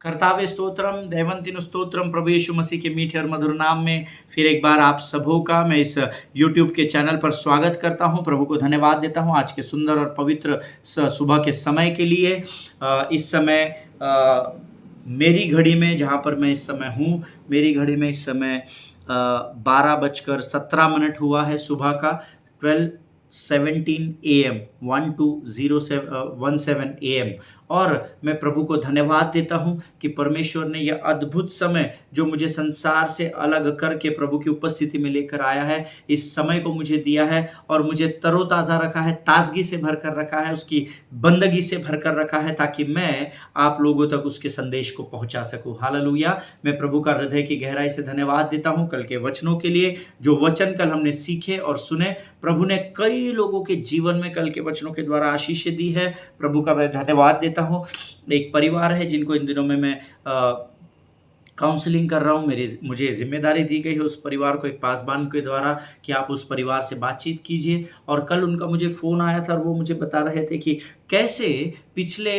कर्तावे स्तोत्रम दैवंतिन स्तोत्रम प्रभु यीशु मसीह के मीठे और मधुर नाम में फिर एक बार आप सबों का मैं इस YouTube के चैनल पर स्वागत करता हूं। प्रभु को धन्यवाद देता हूं आज के सुंदर और पवित्र सुबह के समय के लिए। इस समय मेरी घड़ी में जहां पर मैं इस समय हूं, मेरी घड़ी में इस समय 12:17 हुआ है सुबह का। 12:17 AM 12:17 AM। और मैं प्रभु को धन्यवाद देता हूं कि परमेश्वर ने यह अद्भुत समय जो मुझे संसार से अलग करके प्रभु की उपस्थिति में लेकर आया है, इस समय को मुझे दिया है और मुझे तरोताज़ा रखा है, ताजगी से भर कर रखा है, उसकी बंदगी से भर कर रखा है, ताकि मैं आप लोगों तक उसके संदेश को पहुंचा सकूं। हालेलुया। मैं प्रभु का हृदय की गहराई से धन्यवाद देता हूं कल के वचनों के लिए, जो वचन कल हमने सीखे और सुने। प्रभु ने कई लोगों के जीवन में कल के वचनों के द्वारा आशीषें दी है। प्रभु का मैं धन्यवाद देता हूं। एक परिवार है जिनको इन दिनों में मैं काउंसलिंग कर रहा हूं। मुझे जिम्मेदारी दी गई है उस परिवार को एक पासबान के द्वारा कि आप उस परिवार से बातचीत कीजिए। और कल उनका मुझे फ़ोन आया था और वो मुझे बता रहे थे कि कैसे पिछले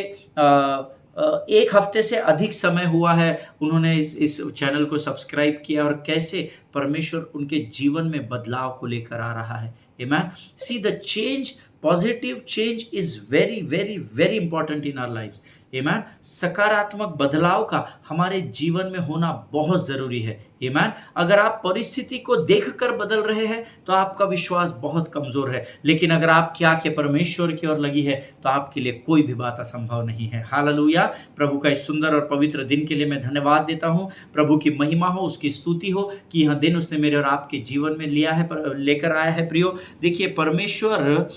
एक हफ्ते से अधिक समय हुआ है उन्होंने इस चैनल को सब्सक्राइब किया और कैसे परमेश्वर उनके जीवन में बदलाव को लेकर आ रहा है। आमेन। See the change, positive change is very very very important in our lives. आमेन। सकारात्मक बदलाव का हमारे जीवन में होना बहुत जरूरी है। आमेन। अगर आप परिस्थिति को देखकर बदल रहे हैं तो आपका विश्वास बहुत कमजोर है, लेकिन अगर आपकी आंखें परमेश्वर की ओर लगी है तो आपके लिए कोई भी बात असंभव नहीं है। हालेलुया। प्रभु का इस सुंदर और पवित्र दिन के लिए मैं धन्यवाद देता हूं। प्रभु की महिमा हो, उसकी स्तुति हो कि यह दिन उसने मेरे और आपके जीवन में लेकर आया है। प्रियो, देखिए परमेश्वर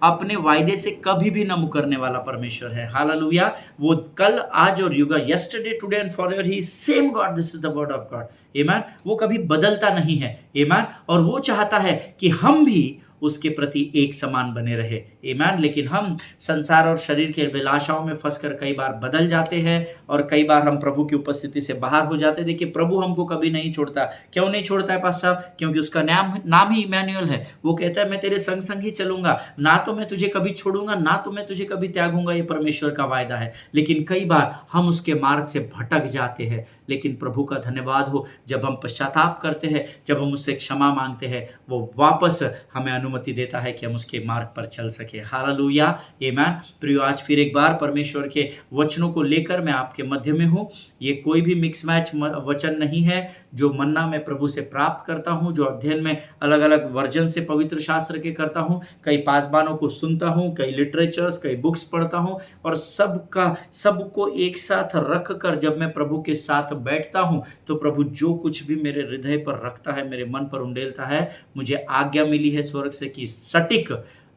अपने वायदे से कभी भी न मुकरने वाला परमेश्वर है। हालेलुया। वो कल, आज और युगा, yesterday, today and forever he is same God. This is the word of God. आमेन। वो कभी बदलता नहीं है। आमेन। और वो चाहता है कि हम भी उसके प्रति एक समान बने रहे। आमेन। लेकिन हम संसार और शरीर के अभिलाषाओं में फंसकर कई बार बदल जाते हैं और कई बार हम प्रभु की उपस्थिति से बाहर हो जाते हैं। देखिए, प्रभु हमको कभी नहीं छोड़ता। क्यों नहीं छोड़ता है पास्टर साहब? क्योंकि उसका नाम ही इमैनुएल है। वो कहता है मैं तेरे संग संग ही चलूंगा, ना तो मैं तुझे कभी छोड़ूंगा, ना तो मैं तुझे कभी त्यागूंगा। ये परमेश्वर का वायदा है। लेकिन कई बार हम उसके मार्ग से भटक जाते हैं, लेकिन प्रभु का धन्यवाद हो, जब हम पश्चाताप करते हैं, जब हम उससे क्षमा मांगते हैं, वो वापस हमें अनुमति देता है कि हम उसके मार्ग पर चल सके। हालेलुया। आमेन। प्रियो, आज फिर एक बार परमेश्वर के वचनों को लेकर मैं आपके मध्य में हूँ। ये कोई भी मिक्स मैच वचन नहीं है। जो मन्ना मैं प्रभु से प्राप्त करता हूँ, जो अध्ययन में अलग अलग वर्जन से पवित्र शास्त्र के करता हूँ, कई पासबानों को सुनता हूँ, कई लिटरेचर्स, कई बुक्स पढ़ता हूँ, और सबको एक साथ रख कर जब मैं प्रभु के साथ बैठता हूँ तो प्रभु जो कुछ भी मेरे हृदय पर रखता है, मेरे मन पर उंडेलता है, मुझे आज्ञा मिली है स्वर्ग से कि सटीक,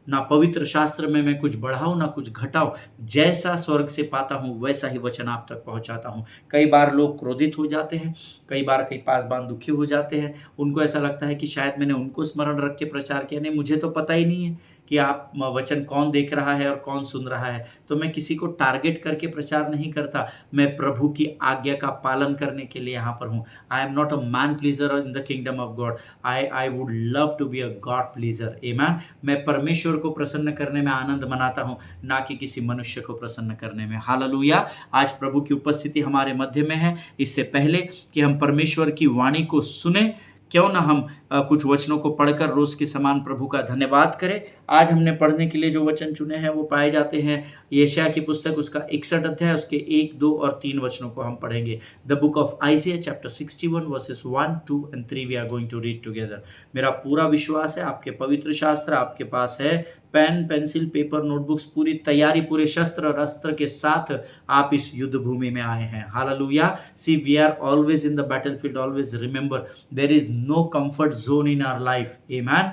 ना पवित्र शास्त्र में मैं कुछ बढ़ाऊं ना कुछ घटाऊं, जैसा स्वर्ग से पाता हूं वैसा ही वचन आप तक पहुंचाता हूं। कई बार लोग क्रोधित हो जाते हैं, कई बार कई पासबान दुखी हो जाते हैं। उनको ऐसा लगता है कि शायद मैंने उनको स्मरण रख के प्रचार किया। नहीं, मुझे तो पता ही नहीं है कि आप वचन कौन देख रहा है और कौन सुन रहा है। तो मैं किसी को टारगेट करके प्रचार नहीं करता, मैं प्रभु की आज्ञा का पालन करने के लिए यहाँ पर हूँ। I am not a man pleaser in the kingdom of God. I would love to be a God pleaser. आमेन। मैं परमेश्वर को प्रसन्न करने में आनंद मनाता हूँ, ना कि किसी मनुष्य को प्रसन्न करने में। हालेलुया। आज प्रभु की उपस्थिति हमारे मध्य में है। इससे पहले कि हम परमेश्वर की वाणी को सुने, क्यों ना हम कुछ वचनों को पढ़कर रोज के समान प्रभु का धन्यवाद करें। आज हमने पढ़ने के लिए जो वचन चुने हैं वो पाए जाते हैं यशायाह की पुस्तक, उसका 61 अध्याय, उसके 1, 2 और 3 वचनों को हम पढ़ेंगे। The book of Isaiah chapter 61 verses 1, 2 and 3 we are going to read together. मेरा पूरा विश्वास है आपके पवित्र शास्त्र आपके पास है। पेन, पेंसिल, पेपर, नोटबुक्स, पूरी तैयारी, पूरे शस्त्र और अस्त्र के साथ आप इस युद्ध भूमि में आए हैं। Hallelujah. See we are always in the battlefield. Always remember there is no comfort zone in our life. Amen.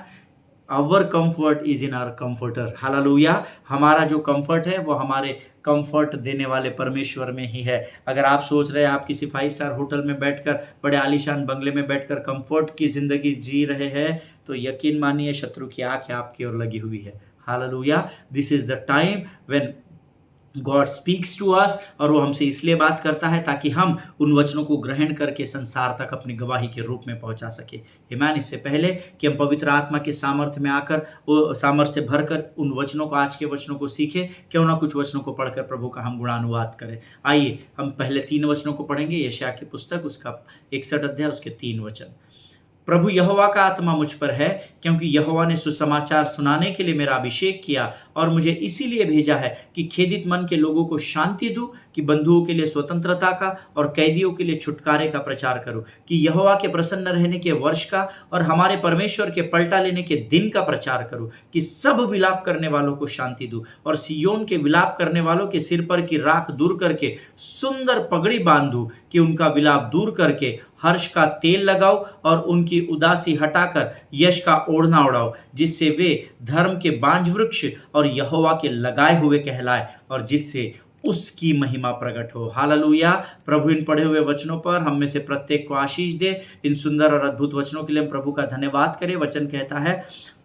Our comfort is in our comforter. Hallelujah. हमारा जो कंफर्ट है वो हमारे कंफर्ट देने वाले परमेश्वर में ही है। अगर आप सोच रहे हैं आप किसी 5 स्टार होटल में बैठकर, बड़े आलीशान बंगले में बैठकर कंफर्ट की जिंदगी जी रहे हैं, तो यकीन मानिए शत्रु की आंख आपकी ओर लगी हुई है। Hallelujah. This is the time when God speaks to us, और वो हमसे इसलिए बात करता है ताकि हम उन वचनों को ग्रहण करके संसार तक अपनी गवाही के रूप में पहुंचा सके। आमीन। इससे पहले कि हम पवित्र आत्मा के सामर्थ्य में आकर, वो सामर्थ्य से भरकर उन वचनों को, आज के वचनों को सीखे, क्यों ना कुछ वचनों को पढ़कर प्रभु का हम गुणानुवाद करें। आइए हम पहले 3 वचनों को पढ़ेंगे। यशायाह की पुस्तक, उसका 61 अध्याय, उसके 3 वचन। प्रभु यहोवा का आत्मा मुझ पर है, क्योंकि यहोवा ने सुसमाचार सुनाने के लिए मेरा अभिषेक किया और मुझे इसीलिए भेजा है कि खेदित मन के लोगों को शांति दूं, कि बंधुओं के लिए स्वतंत्रता का और कैदियों के लिए छुटकारे का प्रचार करूं, कि यहोवा के प्रसन्न रहने के वर्ष का और हमारे परमेश्वर के पलटा लेने के दिन का प्रचार करूं, कि सब विलाप करने वालों को शांति दूं और सियोन के विलाप करने वालों के सिर पर की राख दूर करके सुंदर पगड़ी बांधूं, कि उनका विलाप दूर करके हर्ष का तेल लगाओ और उनकी उदासी हटाकर यश का ओढ़ना उड़ाओ, जिससे वे धर्म के बांझ वृक्ष और यहोवा के लगाए हुए कहलाए और जिससे उसकी महिमा प्रकट हो। हालेलुया। प्रभु इन पढ़े हुए वचनों पर हम में से प्रत्येक को आशीष दे। इन सुंदर और अद्भुत वचनों के लिए हम प्रभु का धन्यवाद करें। वचन कहता है,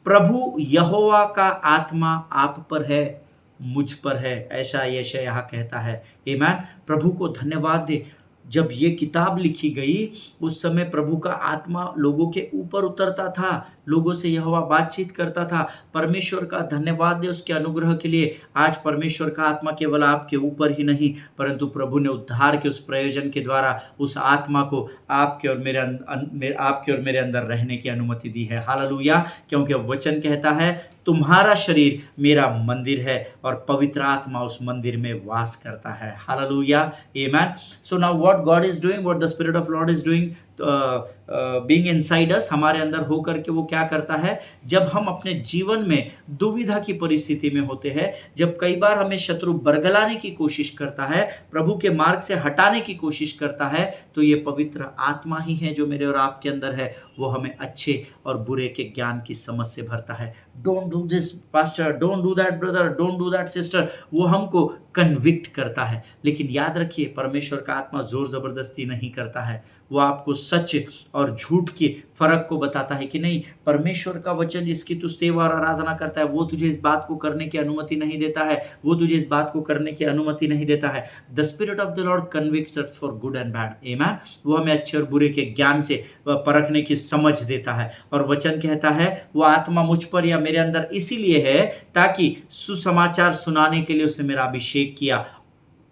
प्रभु यहोवा का आत्मा आप पर है, मुझ पर है, ऐसा यशायाह कहता है। आमीन। प्रभु को धन्यवाद दे। जब ये किताब लिखी गई उस समय प्रभु का आत्मा लोगों के ऊपर उतरता था, लोगों से यहोवा बातचीत करता था। परमेश्वर का धन्यवाद दे उसके अनुग्रह के लिए। आज परमेश्वर का आत्मा केवल आपके ऊपर ही नहीं, परंतु प्रभु ने उद्धार के उस प्रयोजन के द्वारा उस आत्मा को आपके और मेरे अंदर रहने की अनुमति दी है। हालेलुया। क्योंकि वचन कहता है, तुम्हारा शरीर मेरा मंदिर है और पवित्र आत्मा उस मंदिर में वास करता है। हालेलुया। आमीन। So now what God is doing, what the spirit of Lord is doing, being inside us, हमारे अंदर होकर के वो क्या करता है, जब हम अपने जीवन में दुविधा की परिस्थिति में होते हैं, जब कई बार हमें शत्रु बरगलाने की कोशिश करता है, प्रभु के मार्ग से हटाने की कोशिश करता है, तो ये पवित्र आत्मा ही है जो मेरे और आपके अंदर है। वो हमें अच्छे और बुरे के ज्ञान की समझ से भरता है। Don't do this pastor, don't do that brother, don't do that sister, वो हमको कन्विक्ट करता है। लेकिन याद रखिए, परमेश्वर का आत्मा जोर जबरदस्ती नहीं करता है। वो आपको सच और झूठ के फर्क को बताता है कि नहीं, परमेश्वर का वचन जिसकी तू सेवा और आराधना करता है, वो तुझे इस बात को करने की अनुमति नहीं देता है, वो तुझे इस बात को करने की अनुमति नहीं देता है। The spirit of the Lord convicts us for good and bad. आमीन। वो हमें अच्छे और बुरे के ज्ञान से परखने की समझ देता है। और वचन कहता है, वो आत्मा मुझ पर या मेरे अंदर इसीलिए है ताकि सुसमाचार सुनाने के लिए उसने मेरा अभिषेक किया,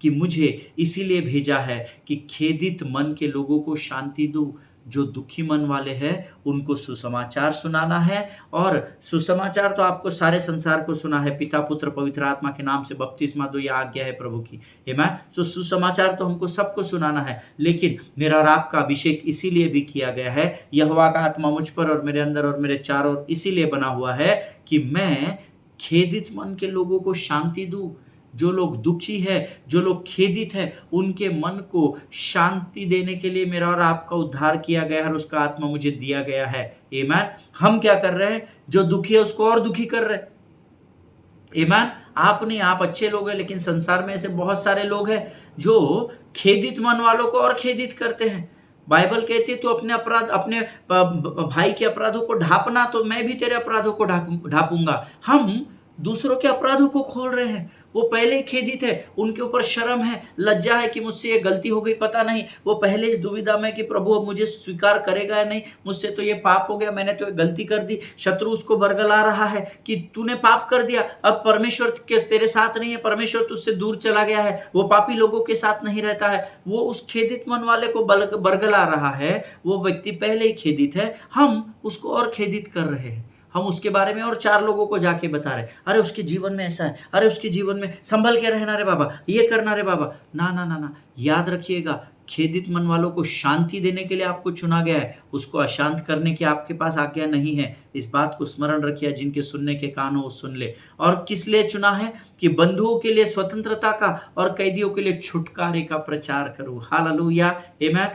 कि मुझे इसीलिए भेजा है कि खेदित मन के लोगों को शांति दूं, जो दुखी मन वाले हैं उनको सुसमाचार सुनाना है। और सुसमाचार तो आपको सारे संसार को सुना है, पिता पुत्र पवित्र आत्मा के नाम से बपतिस्मा दो, यह आज्ञा है प्रभु की। आमीन। तो सुसमाचार तो हमको सबको सुनाना है, लेकिन मेरा और आपका अभिषेक इसीलिए भी किया गया है, यहोवा का आत्मा मुझ पर और मेरे अंदर और मेरे चारों ओर इसीलिए बना हुआ है कि मैं खेदित मन के लोगों को शांति दूं। जो लोग दुखी है, जो लोग खेदित है, उनके मन को शांति देने के लिए मेरा और आपका उद्धार किया गया है और उसका आत्मा मुझे दिया गया है। आमीन। हम क्या कर रहे हैं, जो दुखी है उसको और दुखी कर रहे हैं। आमीन। आप नहीं, आप अच्छे लोग हैं, लेकिन संसार में ऐसे बहुत सारे लोग हैं जो खेदित मन वालों को और खेदित करते हैं। बाइबल कहती है, तो अपने अपराध, अपने भाई के अपराधों को ढांपना, तो मैं भी तेरे अपराधों को ढांपूंगा। हम दूसरों के अपराधों को खोल रहे हैं। वो पहले ही खेदित है, उनके ऊपर शर्म है, लज्जा है कि मुझसे ये गलती हो गई, पता नहीं। वो पहले इस दुविधा में कि प्रभु अब मुझे स्वीकार करेगा या नहीं, मुझसे तो ये पाप हो गया, मैंने तो ये गलती कर दी। शत्रु उसको बरगला रहा है कि तूने पाप कर दिया, अब परमेश्वर तेरे साथ नहीं है, परमेश्वर तुझसे दूर चला गया है, वो पापी लोगों के साथ नहीं रहता है। वो उस खेदित मन वाले को बरगला रहा है। वो व्यक्ति पहले ही खेदित है, हम उसको और खेदित कर रहे हैं। हम उसके बारे में और 4 लोगों को जाके बता रहे, अरे उसके जीवन में ऐसा है, अरे उसके जीवन में संभल के रहना रे बाबा, ये करना रे बाबा। ना ना ना ना, याद रखिएगा, खेदित मन वालों को शांति देने के लिए आपको चुना गया है, उसको अशांत करने की आपके पास आज्ञा नहीं है। इस बात को स्मरण रखिए, जिनके सुनने के कान हो वो सुन ले। और किस लिए चुना है, कि बंधुओं के लिए स्वतंत्रता का और कैदियों के लिए छुटकारे का प्रचार करूं। हालेलुया। आमीन।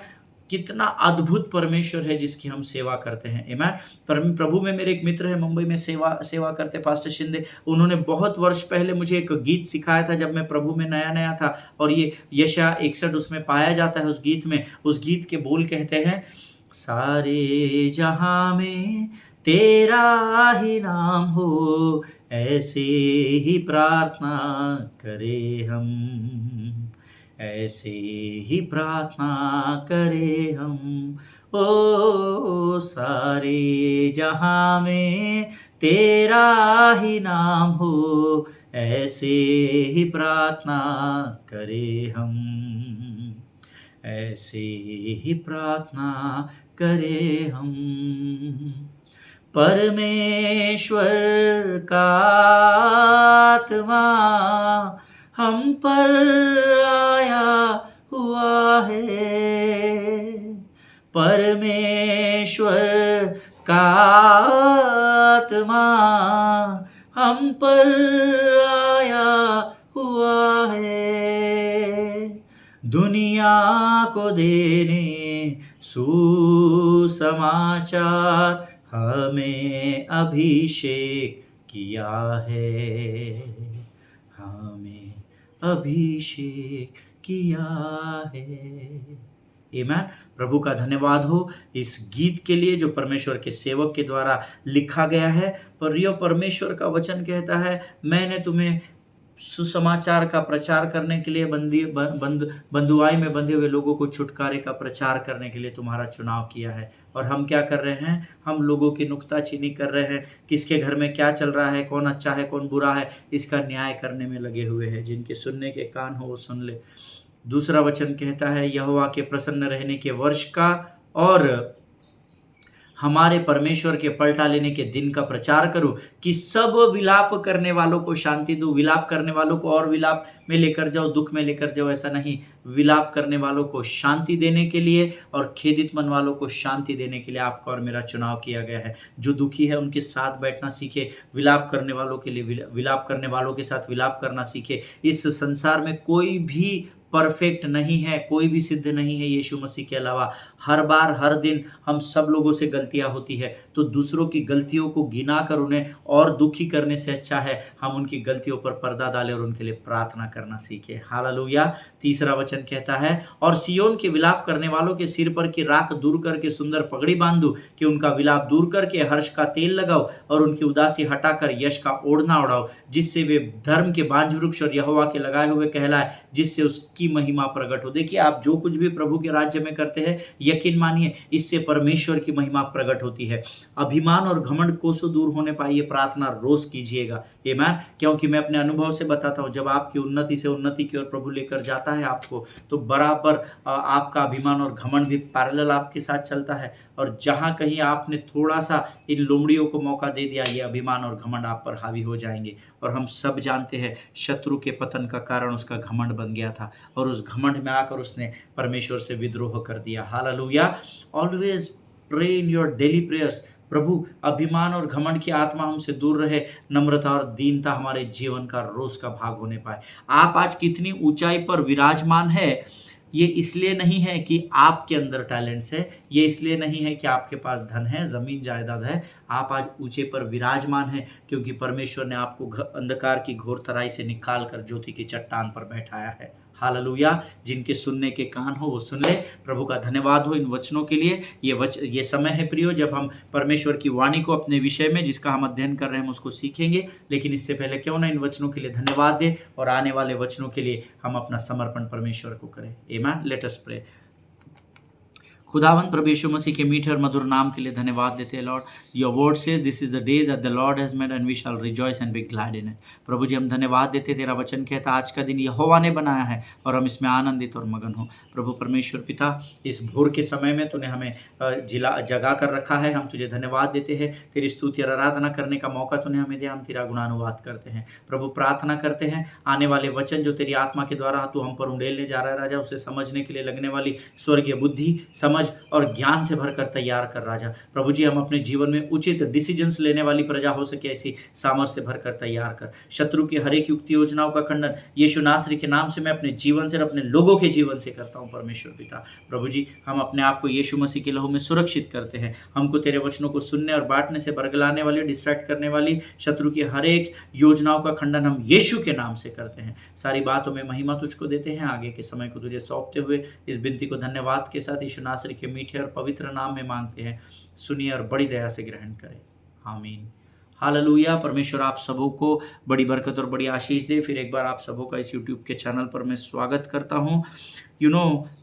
कितना अद्भुत परमेश्वर है जिसकी हम सेवा करते हैं। आमीन। प्रभु में मेरे एक मित्र है, मुंबई में सेवा करते, पास्टर शिंदे। उन्होंने बहुत वर्ष पहले मुझे एक गीत सिखाया था जब मैं प्रभु में नया नया था, और ये यशायाह 61 उसमें पाया जाता है। उस गीत में, उस गीत के बोल कहते हैं, सारे जहां में तेरा ही नाम हो, ऐसे ही प्रार्थना करें हम, ऐसे ही प्रार्थना करें हम। ओ सारे जहां में तेरा ही नाम हो, ऐसे ही प्रार्थना करें हम, ऐसे ही प्रार्थना करें हम। परमेश्वर का आत्मा हम पर आया हुआ है, परमेश्वर का आत्मा हम पर आया हुआ है, दुनिया को देने सुसमाचार हमें अभिषेक किया है, हमें अभिषेक किया है। आमीन। प्रभु का धन्यवाद हो इस गीत के लिए जो परमेश्वर के सेवक के द्वारा लिखा गया है। पर यह परमेश्वर का वचन कहता है, मैंने तुम्हें सुसमाचार का प्रचार करने के लिए बंधुआई में बंधे हुए लोगों को छुटकारे का प्रचार करने के लिए तुम्हारा चुनाव किया है। और हम क्या कर रहे हैं? हम लोगों की नुक्ताचीनी कर रहे हैं, किसके घर में क्या चल रहा है, कौन अच्छा है कौन बुरा है, इसका न्याय करने में लगे हुए हैं। जिनके सुनने के कान हो वो सुन ले। दूसरा वचन कहता है, यहोवा के प्रसन्न रहने के वर्ष का और हमारे परमेश्वर के पलटा लेने के दिन का प्रचार करो कि सब विलाप करने वालों को शांति दो। विलाप करने वालों को और विलाप में लेकर जाओ, दुख में लेकर जाओ, ऐसा नहीं। विलाप करने वालों को शांति देने के लिए और खेदित मन वालों को शांति देने के लिए आपका और मेरा चुनाव किया गया है। जो दुखी है उनके साथ बैठना सीखे, विलाप करने वालों के लिए विलाप करने वालों के साथ विलाप करना सीखे। इस संसार में कोई भी परफेक्ट नहीं है, कोई भी सिद्ध नहीं है यीशु मसीह के अलावा। हर बार हर दिन हम सब लोगों से गलतियां होती है, तो दूसरों की गलतियों को गिना कर उन्हें और दुखी करने से अच्छा है हम उनकी गलतियों पर पर्दा डालें और उनके लिए प्रार्थना करना सीखें। हालेलुया। तीसरा वचन कहता है, और सियोन के विलाप करने वालों के सिर पर की राख दूर करके सुंदर पगड़ी बांधो, कि उनका विलाप दूर करके हर्ष का तेल लगाओ और उनकी उदासी हटाकर यश का ओढ़ना उड़ाओ, जिससे वे धर्म के बांझ वृक्ष और यहोवा के लगाए हुए कहलाए, जिससे उसकी महिमा प्रकट हो। देखिए, आप जो कुछ भी प्रभु के राज्य में करते हैं, यकीन मानिए इससे परमेश्वर की महिमा प्रकट होती है। अभिमान और घमंड कोसों दूर होने पाए, ये प्रार्थना रोज कीजिएगा। आमीन। क्योंकि मैं अपने अनुभव से बताता हूं, जब आपकी उन्नति से उन्नति की ओर प्रभु लेकर जाता है आपको, तो बराबर आपका अभिमान और घमंड भी पैरेलल आपके साथ चलता है। और जहां कहीं आपने थोड़ा सा इन लोमड़ियों को मौका दे दिया, ये अभिमान और घमंड आप पर हावी हो जाएंगे। और हम सब जानते हैं शत्रु के पतन का कारण उसका घमंड बन गया था, और उस घमंड में आकर उसने परमेश्वर से विद्रोह कर दिया। हालेलुया। Always pray in your daily prayers, प्रभु अभिमान और घमंड की आत्मा हमसे दूर रहे, नम्रता और दीनता हमारे जीवन का रोज का भाग होने पाए। आप आज कितनी ऊंचाई पर विराजमान है, ये इसलिए नहीं है कि आपके अंदर टैलेंट्स है, ये इसलिए नहीं है कि आपके पास धन है, जमीन जायदाद है। आप आज ऊंचे पर विराजमान है क्योंकि परमेश्वर ने आपको अंधकार की घोर तराई से निकाल कर ज्योति की चट्टान पर बैठाया है। हालेलुया। जिनके सुनने के कान हो वो सुन ले। प्रभु का धन्यवाद हो इन वचनों के लिए। ये समय है प्रियो जब हम परमेश्वर की वाणी को अपने विषय में जिसका हम अध्ययन कर रहे हैं उसको सीखेंगे। लेकिन इससे पहले क्यों ना इन वचनों के लिए धन्यवाद दें और आने वाले वचनों के लिए हम अपना समर्पण परमेश्वर को करें। आमीन। Let us pray. खुदावंद प्रभु यीशु मसीह के मीठे और मधुर नाम के लिए धन्यवाद देते हैं lord. Your word says this is the day that the lord has made and we shall rejoice and be glad in it. प्रभु जी हम धन्यवाद देते, तेरा वचन कहता आज का दिन यहोवा ने बनाया है और हम इसमें आनंदित और मगन हो। प्रभु परमेश्वर पिता, इस भोर के समय में तूने हमें जगा कर रखा है, हम तुझे धन्यवाद देते हैं। तेरी स्तुति और आराधना करने का मौका तूने हमें दिया, हम तेरा गुणानुवाद करते हैं। प्रभु प्रार्थना करते हैं आने वाले वचन जो तेरी आत्मा के द्वारा तू हम पर उंडेलने जा रहा है राजा, उसे समझने के लिए लगने वाली स्वर्गीय बुद्धि समझ और ज्ञान से भरकर तैयार कर राजा। प्रभु जी हम अपने जीवन में उचित डिसीजंस लेने वाली प्रजा हो सके, ऐसी सामर्थ से भरकर तैयार कर। शत्रु की हर एक युक्ति योजनाओं का खंडन यीशु नासरी के नाम से मैं अपने जीवन से और अपने लोगों के जीवन से करता हूं परमेश्वर पिता। प्रभु जी हम अपने आप को यीशु मसीह के लहू में सुरक्षित करते हैं। हमको तेरे वचनों को सुनने और बांटने से बरगलाने वाली, डिस्ट्रैक्ट करने वाली शत्रु की हर एक योजनाओं का खंडन हम यीशु के नाम से करते हैं। सारी बातों में महिमा तुझको देते हैं। आगे के समय को तुझे सौंपते हुए इस विनती को धन्यवाद के साथ यीशु नासरी के मीठे और पवित्र नाम में मांगते हैं। सुनिए और बड़ी दया से ग्रहण करें। आमीन। हालेलुया। परमेश्वर आप सबों को बड़ी बरकत और बड़ी आशीष दे। फिर एक बार आप सबों का इस यूट्यूब के चैनल पर मैं स्वागत करता हूँ।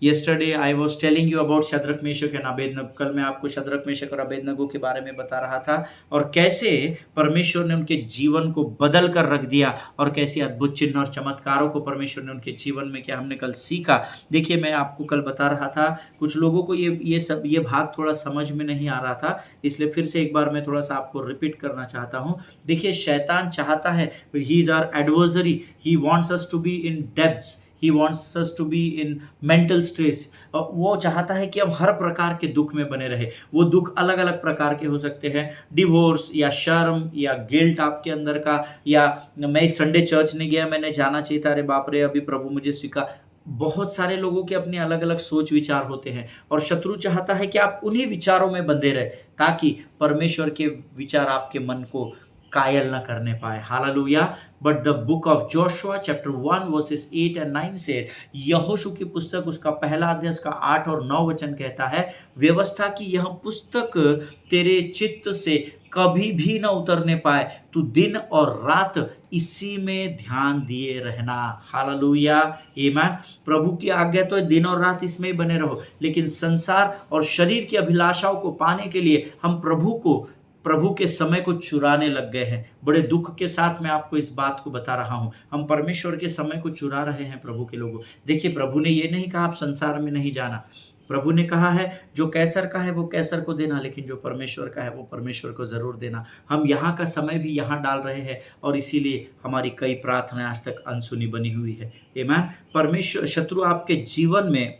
yesterday I was telling you about Shadrach Meshach and Abednego. कल मैं आपको शद्रक मेशक और अबेदनगो के बारे में बता रहा था और कैसे परमेश्वर ने उनके जीवन को बदल कर रख दिया और कैसे अद्भुत चिन्ह और चमत्कारों को परमेश्वर ने उनके जीवन में किया। हमने कल सीखा। देखिए, मैं आपको कल बता रहा था, कुछ लोगों को ये भाग थोड़ा समझ में नहीं आ रहा था, इसलिए फिर से एक बार मैं थोड़ा सा आपको रिपीट करना चाहता हूँ। देखिए, शैतान चाहता है, he is our adversary, he wants us to be in depths, He wants us to be in mental stress। वो चाहता है कि हम हर प्रकार के दुख में बने रहे। वो दुख अलग अलग प्रकार के हो सकते हैं, डिवोर्स या शर्म या गिल्ट आपके अंदर का, या मैं संडे चर्च नहीं गया, मैंने जाना चाहिए था, अरे बाप रे अभी प्रभु मुझे स्वीकार। बहुत सारे लोगों के अपने अलग अलग सोच विचार होते हैं और शत्रु चाहता है कि आप उन्हीं विचारों में बंधे रहे ताकि परमेश्वर के विचार आपके मन को कायल न करने पाए। Hallelujah. But the book of Joshua chapter 1 versus 8 and 9 से, यहोशू की पुस्तक उसका पहला अध्याय उसका 8 और 9 वचन कहता है, व्यवस्था की यह पुस्तक तेरे चित्त से कभी भी न उतरने पाए, तू दिन और रात इसी में ध्यान दिए रहना। हालेलुया। आमीन। प्रभु की आज्ञा तो है दिन और रात इसमें ही बने रहो, लेकिन संसार और शरीर की अभिलाषाओं को पाने के लिए हम प्रभु के समय को चुराने लग गए हैं। बड़े दुख के साथ मैं आपको इस बात को बता रहा हूं, हम परमेश्वर के समय को चुरा रहे हैं प्रभु के लोगों। देखिए, प्रभु ने ये नहीं कहा आप संसार में नहीं जाना। प्रभु ने कहा है जो कैसर का है वो कैसर को देना, लेकिन जो परमेश्वर का है वो परमेश्वर को जरूर देना। हम यहाँ का समय भी यहाँ डाल रहे हैं और इसीलिए हमारी कई प्रार्थनाएं आज तक अनसुनी बनी हुई है। आमीन। परमेश्वर, शत्रु आपके जीवन में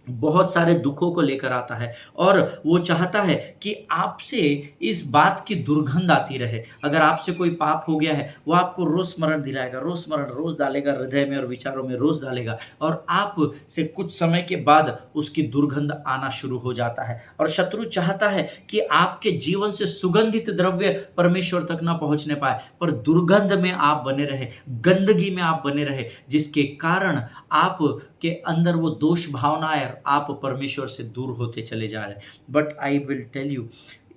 बहुत सारे दुखों को लेकर आता है और वो चाहता है कि आपसे इस बात की दुर्गंध आती रहे। अगर आपसे कोई पाप हो गया है, वो आपको रोज स्मरण दिलाएगा, रोज स्मरण रोज डालेगा हृदय में और विचारों में रोज डालेगा, और आप से कुछ समय के बाद उसकी दुर्गंध आना शुरू हो जाता है। और शत्रु चाहता है कि आपके जीवन से सुगंधित द्रव्य परमेश्वर तक ना पहुंचने पाए, पर दुर्गंध में आप बने रहे, गंदगी में आप बने रहे, जिसके कारण आप के अंदर वो दोष भावनाएं, आप परमेश्वर से दूर होते चले जा रहे हैं। But I will tell you,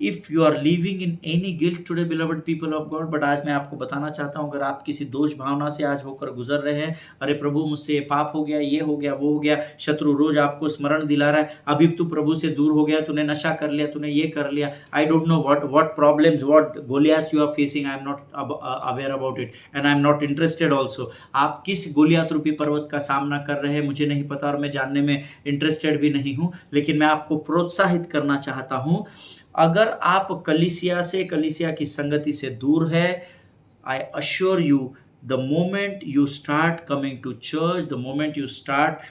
if you are living in any guilt today beloved people of God, but आज मैं आपको बताना चाहता हूं, अगर आप किसी दोष भावना से आज होकर गुजर रहे हैं, अरे प्रभु मुझसे ये पाप हो गया, ये हो गया, वो हो गया, शत्रु रोज आपको स्मरण दिला रहा है, अभी तू प्रभु से दूर हो गया, तूने नशा कर लिया, तूने ये कर लिया, I don't know what problems, what Goliath you are facing, I am not aware about it and I am not interested also. आप किस गोलियात रूपी पर्वत का सामना कर रहे हैं मुझे नहीं पता और मैं जानने में इंटरेस्टेड भी नहीं हूं, लेकिन मैं आपको प्रोत्साहित करना चाहता हूं, अगर आप कलीसिया की संगति से दूर है, I assure you, the moment you start coming to church, the moment you start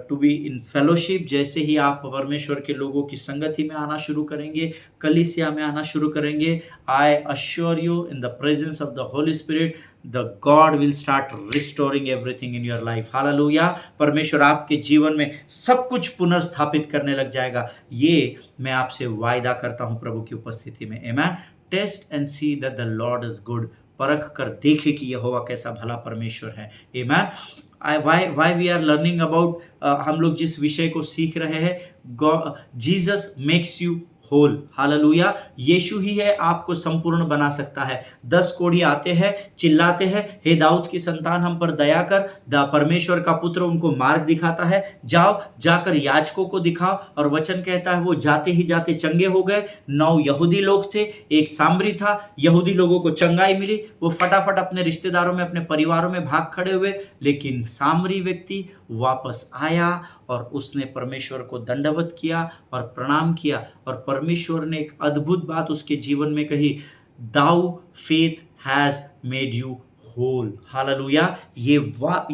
to be in fellowship, जैसे ही आप परमेश्वर के लोगों की संगति में आना शुरू करेंगे, कलीसिया में आना शुरू करेंगे, I assure you in the presence of the Holy Spirit, the God will start restoring everything in your life। Hallelujah. परमेश्वर आपके जीवन में सब कुछ पुनर्स्थापित करने लग जाएगा, ये मैं आपसे वायदा करता हूँ प्रभु की उपस्थिति में। Amen. Taste and see that the Lord is good, परख कर देखे कि यहोवा कैसा भला परमेश्वर है। आमीन। Why we are learning about, हम लोग जिस विषय को सीख रहे हैं, Jesus makes you whole. Hallelujah. यीशु ही है आपको संपूर्ण बना सकता है। 10 कोढ़ी आते हैं, चिल्लाते हैं, हे दाऊद की संतान हम पर दया कर। परमेश्वर का पुत्र उनको मार्ग दिखाता है, जाओ जाकर याजकों को दिखाओ, और वचन कहता है वो जाते ही जाते चंगे हो गए। 9 यहूदी लोग थे, एक सामरी था, यहूदी लोगों को चंगाई मिली, वो फटाफट अपने रिश्तेदारों में, अपने परिवारों में भाग खड़े हुए, लेकिन सामरी व्यक्ति वापस आया और उसने परमेश्वर को दंडवत किया और प्रणाम किया, और परमेश्वर ने एक अद्भुत बात उसके जीवन में कही, thou faith has made you whole. Hallelujah. ये बात,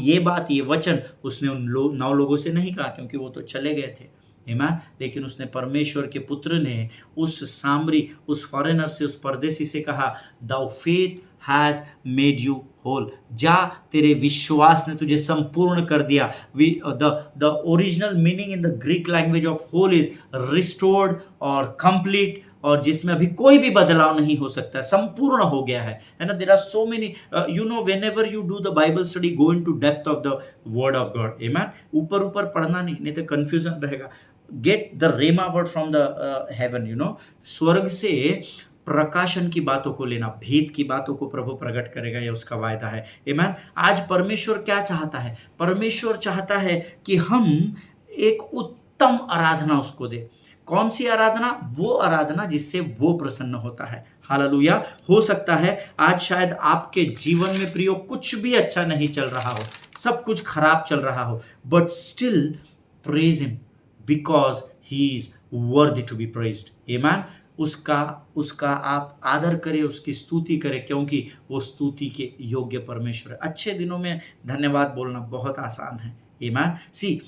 ये वचन उसने उन 9 लोगों से नहीं कहा, क्योंकि वो तो चले गए थे। आमीन। लेकिन उसने, परमेश्वर के पुत्र ने उस सामरी, उस फॉरेनर से, उस परदेसी से कहा, thou faith has made you whole, जा तेरे विश्वास ने तुझे संपूर्ण कर दिया। The original meaning in the Greek language of whole is restored और कंप्लीट, और जिसमें अभी कोई भी बदलाव नहीं हो सकता, संपूर्ण हो गया है ना। There are so many, you know, whenever you do the Bible study, go into depth of the word of God. आमीन। ऊपर ऊपर पढ़ना नहीं तो कंफ्यूजन रहेगा। Get the rhema word from the heaven, you know, स्वर्ग से प्रकाशन की बातों को लेना, भेद की बातों को प्रभु प्रकट करेगा, ये उसका वायदा है। आमीन। आज परमेश्वर क्या चाहता है? परमेश्वर चाहता है कि हम एक उत्तम आराधना उसको दें। कौन सी आराधना? वो आराधना जिससे वो प्रसन्न होता है। हालेलुया। हो सकता है आज शायद आपके जीवन में प्रियो कुछ भी अच्छा नहीं चल रहा हो, सब कुछ खराब चल रहा हो, but still praise him because he is worthy to be praised. Amen. उसका उसका आप आदर करें, उसकी स्तुति करें, क्योंकि वो स्तुति के योग्य परमेश्वर है। अच्छे दिनों में धन्यवाद बोलना बहुत आसान है। आमीन। सी,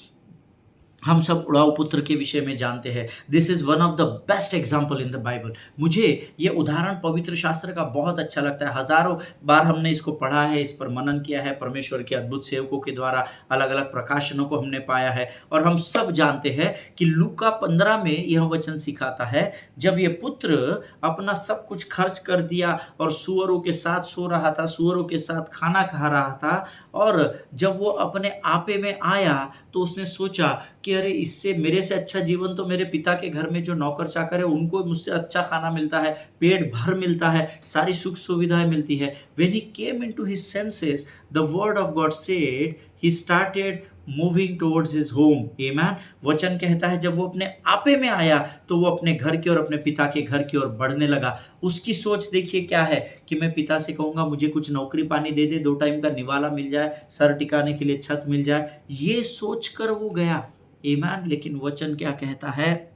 हम सब उड़ाऊ पुत्र के विषय में जानते हैं। This is one of the best example in the Bible. मुझे ये उदाहरण पवित्र शास्त्र का बहुत अच्छा लगता है। हजारों बार हमने इसको पढ़ा है, इस पर मनन किया है, परमेश्वर के अद्भुत सेवकों के द्वारा अलग अलग प्रकाशनों को हमने पाया है। और हम सब जानते हैं कि लूका 15 में यह वचन सिखाता है, जब ये पुत्र अपना सब कुछ खर्च कर दिया और सुअरों के साथ सो रहा था, सुअरों के साथ खाना खा रहा था, और जब वो अपने आपे में आया तो उसने सोचा कि अरे, इससे मेरे से अच्छा जीवन तो मेरे पिता के घर में जो नौकर चाकर है उनको मुझसे अच्छा खाना मिलता है, पेट भर मिलता है, सारी सुख सुविधाएं मिलती है। When he came into his senses, the word of God said he started moving towards his home. Amen. वचन कहता है जब वो अपने आपे में आया तो वो अपने घर की ओर, अपने पिता के घर की ओर बढ़ने लगा। उसकी सोच देखिए क्या है कि मैं पिता से कहूंगा मुझे कुछ नौकरी पानी दे दे, 2 टाइम का निवाला मिल जाए, सर टिकाने के लिए छत मिल जाए, ये सोच कर वो गया। ईमान। लेकिन वचन क्या कहता है,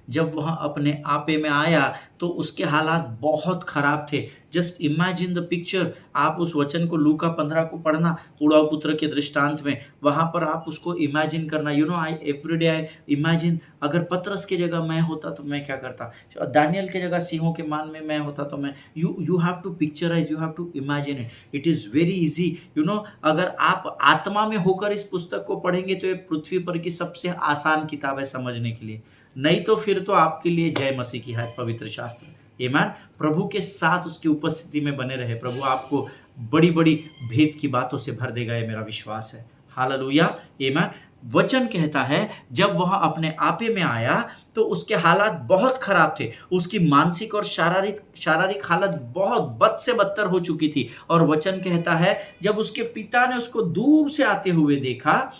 जब वह अपने आपे में आया तो उसके हालात बहुत खराब थे। Just imagine the picture. आप उस वचन को लूका 15 को पढ़ना, उड़ाऊ पुत्र के दृष्टांत में, वहां पर आप उसको इमेजिन करना। आई एवरीडे आई इमेजिन, अगर पतरस की जगह मैं होता तो मैं क्या करता, दानियल की जगह सिंहों के मान में मैं होता तो मैं, you have to picturize, you have to imagine it. It is very easy. अगर आप आत्मा में होकर इस पुस्तक को पढ़ेंगे तो ये पृथ्वी पर की सबसे आसान किताब है समझने के लिए। नहीं तो फिर तो आपके लिए जय मसीह की है पवित्र शास्त्र। आमीन। प्रभु के साथ उसकी उपस्थिति में बने रहे, प्रभु आपको बड़ी बड़ी भेद की बातों से भर देगा, ये मेरा विश्वास है। हालेलुया। आमीन। वचन कहता है जब वह अपने आपे में आया तो उसके हालात बहुत खराब थे। उसकी मानसिक और शारीरिक हालत बहुत बद से बदतर हो चुकी थी। और वचन कहता है जब उसके पिता ने उसको दूर से आते हुए देखा,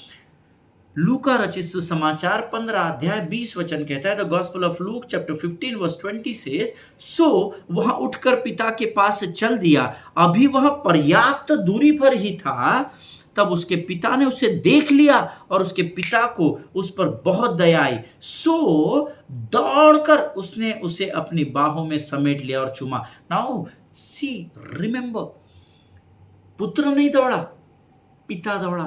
लूका रचित सुसमाचार 15 अध्याय 20 वचन कहता है, the gospel of Luke chapter 15 verse 20 says, सो वह उठकर पिता के पास चल दिया। अभी वह पर्याप्त दूरी पर ही था, तब उसके पिता ने उसे देख लिया और उसके पिता को उस पर बहुत दया आई। सो दौड़कर उसने उसे अपनी बाहों में समेट लिया और चूमा। नाउ सी, रिमेंबर, पुत्र नहीं दौड़ा, पिता दौड़ा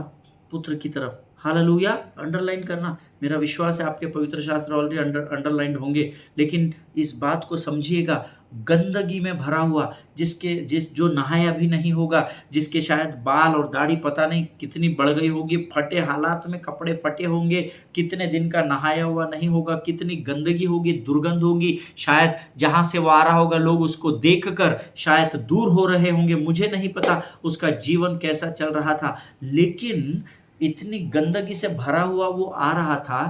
पुत्र की तरफ। हालेलुया। अंडरलाइन करना, मेरा विश्वास है आपके पवित्र शास्त्र ऑलरेडी अंडरलाइन होंगे, लेकिन इस बात को समझिएगा, गंदगी में भरा हुआ, जो नहाया भी नहीं होगा, जिसके शायद बाल और दाढ़ी पता नहीं कितनी बढ़ गई होगी, फटे हालात में कपड़े फटे होंगे, कितने दिन का नहाया हुआ नहीं होगा, कितनी गंदगी होगी, दुर्गंध होगी, शायद जहां से वो आ रहा होगा लोग उसको देखकर शायद दूर हो रहे होंगे। मुझे नहीं पता उसका जीवन कैसा चल रहा था, लेकिन इतनी गंदगी से भरा हुआ वो आ रहा था।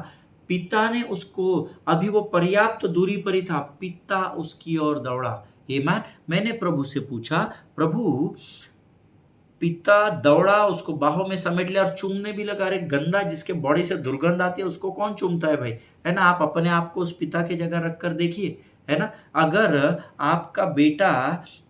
पिता ने उसको, अभी वो पर्याप्त दूरी पर ही था, पिता उसकी ओर दौड़ा। आमीन। मैंने प्रभु से पूछा, प्रभु, पिता दौड़ा, उसको बाहों में समेट लिया और चूमने भी लगा। अरे गंदा, जिसके बॉडी से दुर्गंध आती है उसको कौन चूमता है भाई, है ना। आप अपने आप को उस पिता की जगह रख कर देखिए, है ना। अगर आपका बेटा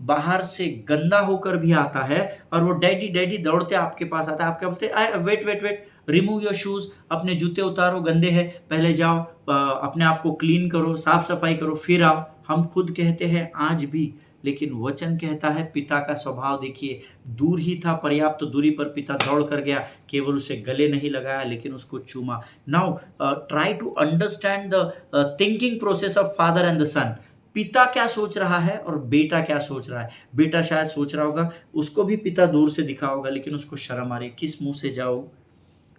बाहर से गंदा होकर भी आता है और वो डैडी डैडी दौड़ते आपके पास आता है, आपके बोलते wait wait wait, remove your shoes, अपने जूते उतारो, गंदे हैं, पहले जाओ अपने आप को क्लीन करो, साफ सफाई करो, फिर आओ। हम खुद कहते हैं आज भी, लेकिन वचन कहता है पिता का स्वभाव देखिए, दूर ही था, पर्याप्त दूरी पर पिता दौड़ कर गया, केवल उसे गले नहीं लगाया लेकिन उसको चूमा। Now try to understand the thinking process of father and the son. पिता क्या सोच रहा है और बेटा क्या सोच रहा है। बेटा शायद सोच रहा होगा, उसको भी पिता दूर से दिखा होगा, लेकिन उसको शर्म आ रही, किस मुंह से जाऊं,